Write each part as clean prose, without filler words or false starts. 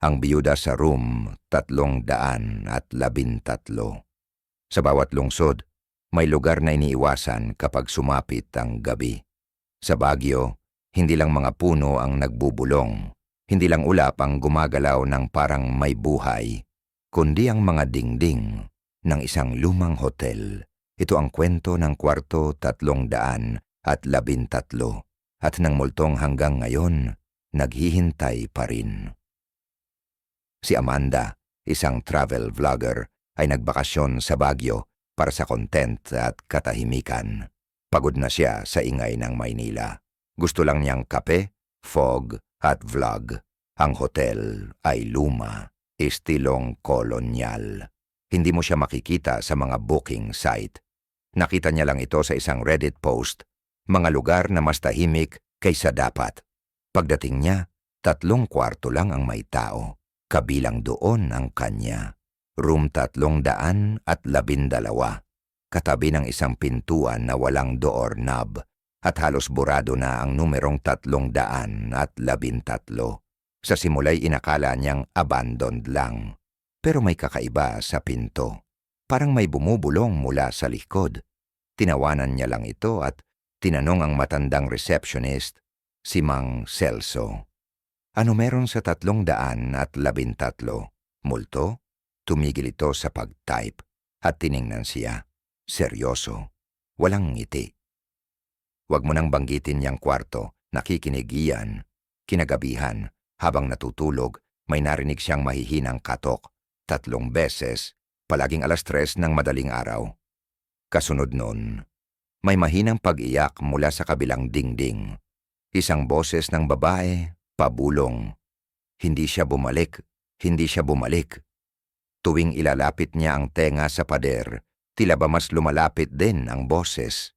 Ang biyuda sa room 313. Sa bawat lungsod, may lugar na iniiwasan kapag sumapit ang gabi. Sa Baguio, hindi lang mga puno ang nagbubulong, hindi lang ulap ang gumagalaw ng parang may buhay, kundi ang mga dingding ng isang lumang hotel. Ito ang kwento ng kwarto 313 at nang multong hanggang ngayon, naghihintay pa rin. Si Amanda, isang travel vlogger, ay nagbakasyon sa Baguio para sa content at katahimikan. Pagod na siya sa ingay ng Maynila. Gusto lang niyang kape, fog at vlog. Ang hotel ay luma, estilong kolonyal. Hindi mo siya makikita sa mga booking site. Nakita niya lang ito sa isang Reddit post, mga lugar na mas tahimik kaysa dapat. Pagdating niya, 3 kwarto lang ang may tao. Kabilang doon ang kanya. Room 312, katabi ng isang pintuan na walang doorknob at halos burado na ang numerong 313. Sa simula'y inakala niyang abandoned lang. Pero may kakaiba sa pinto. Parang may bumubulong mula sa likod. Tinawanan niya lang ito at tinanong ang matandang receptionist, si Mang Celso. Ano meron sa 313? Multo? Tumigil ito sa pag-type at tiningnan siya. Seryoso. Walang ngiti. Huwag mo nang banggitin niyang kwarto. Nakikinig iyan. Kinagabihan, habang natutulog, may narinig siyang mahihinang katok. 3 beses, palaging 3:00 ng madaling araw. Kasunod nun, may mahinang pag-iyak mula sa kabilang dingding. Isang boses ng babae, pabulong. Hindi siya bumalik, hindi siya bumalik. Tuwing ilalapit niya ang tenga sa pader, tila ba mas lumalapit din ang boses.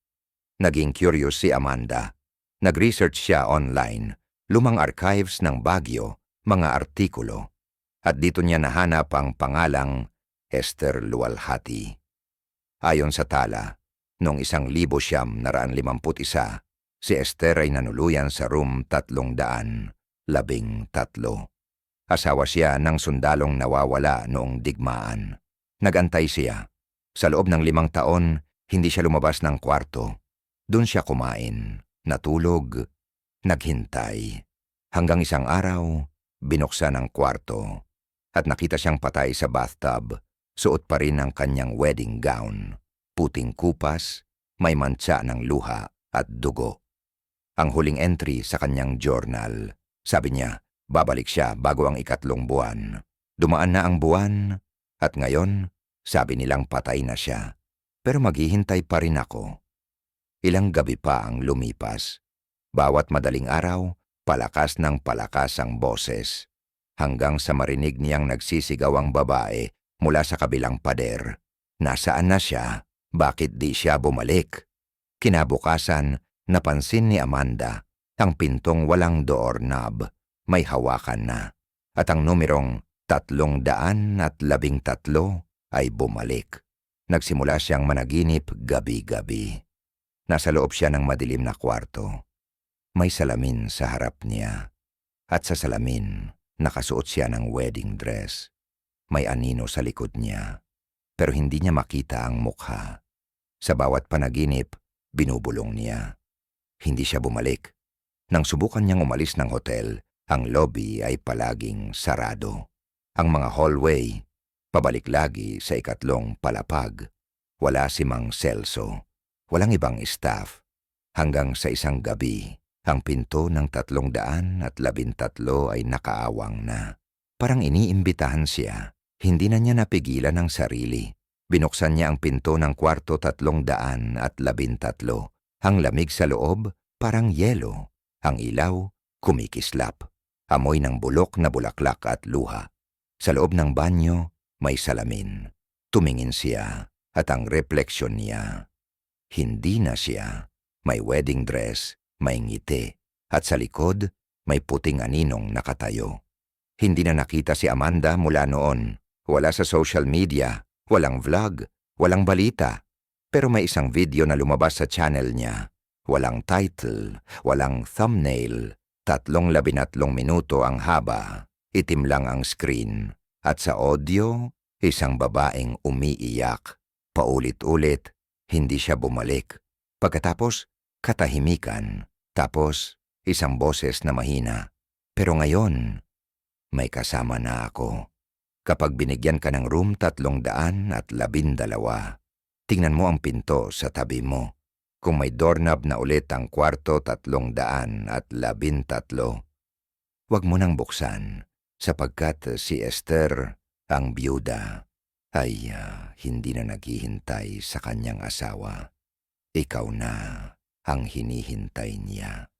Naging curious si Amanda. Nag-research siya online, lumang archives ng Baguio, mga artikulo. At dito niya nahanap ang pangalang Esther Lualhati. Ayon sa tala, noong 1951, si Esther ay nanuluyan sa room 313. Asawa siya ng sundalong nawawala noong digmaan. Nagantay siya. Sa loob ng 5 taon, hindi siya lumabas ng kwarto. Doon siya kumain, natulog, naghintay. Hanggang isang araw, binuksan ang kwarto. At nakita siyang patay sa bathtub. Suot pa rin ang kanyang wedding gown. Puting kupas, may mantsa ng luha at dugo. Ang huling entry sa kanyang journal. Sabi niya, babalik siya bago ang 3 buwan. Dumaan na ang buwan, at ngayon, sabi nilang patay na siya. Pero maghihintay pa rin ako. Ilang gabi pa ang lumipas. Bawat madaling araw, palakas ng palakas ang boses. Hanggang sa marinig niyang nagsisigaw ang babae mula sa kabilang pader. Nasaan na siya? Bakit di siya bumalik? Kinabukasan, napansin ni Amanda ang pintong walang doorknob, may hawakan na, at ang numerong 313 ay bumalik. Nagsimula siyang managinip gabi-gabi. Nasa loob siya ng madilim na kwarto. May salamin sa harap niya, at sa salamin, nakasuot siya ng wedding dress. May anino sa likod niya, pero hindi niya makita ang mukha. Sa bawat panaginip, binubulong niya. Hindi siya bumalik. Nang subukan niyang umalis ng hotel, ang lobby ay palaging sarado. Ang mga hallway, pabalik lagi sa 3 palapag. Wala si Mang Celso. Walang ibang staff. Hanggang sa isang gabi, ang pinto ng 313 ay nakaawang na. Parang iniimbitahan siya. Hindi na niya napigilan ang sarili. Binuksan niya ang pinto ng kwarto 313. Ang lamig sa loob, parang yelo. Ang ilaw, kumikislap. Amoy ng bulok na bulaklak at luha. Sa loob ng banyo, may salamin. Tumingin siya at ang refleksyon niya. Hindi na siya. May wedding dress, may ngiti. At sa likod, may puting aninong nakatayo. Hindi na nakita si Amanda mula noon. Wala sa social media, walang vlog, walang balita. Pero may isang video na lumabas sa channel niya. Walang title, walang thumbnail. 13 minuto ang haba. Itim lang ang screen at sa audio, isang babaeng umiiyak. Paulit-ulit, hindi siya bumalik. Pagkatapos, katahimikan. Tapos, isang boses na mahina. Pero ngayon, may kasama na ako. Kapag binigyan ka ng room 312, tingnan mo ang pinto sa tabi mo. Kung may doorknob na ulit ang kwarto 313, huwag mo nang buksan sapagkat si Esther, ang byuda, ay hindi na naghihintay sa kanyang asawa. Ikaw na ang hinihintay niya.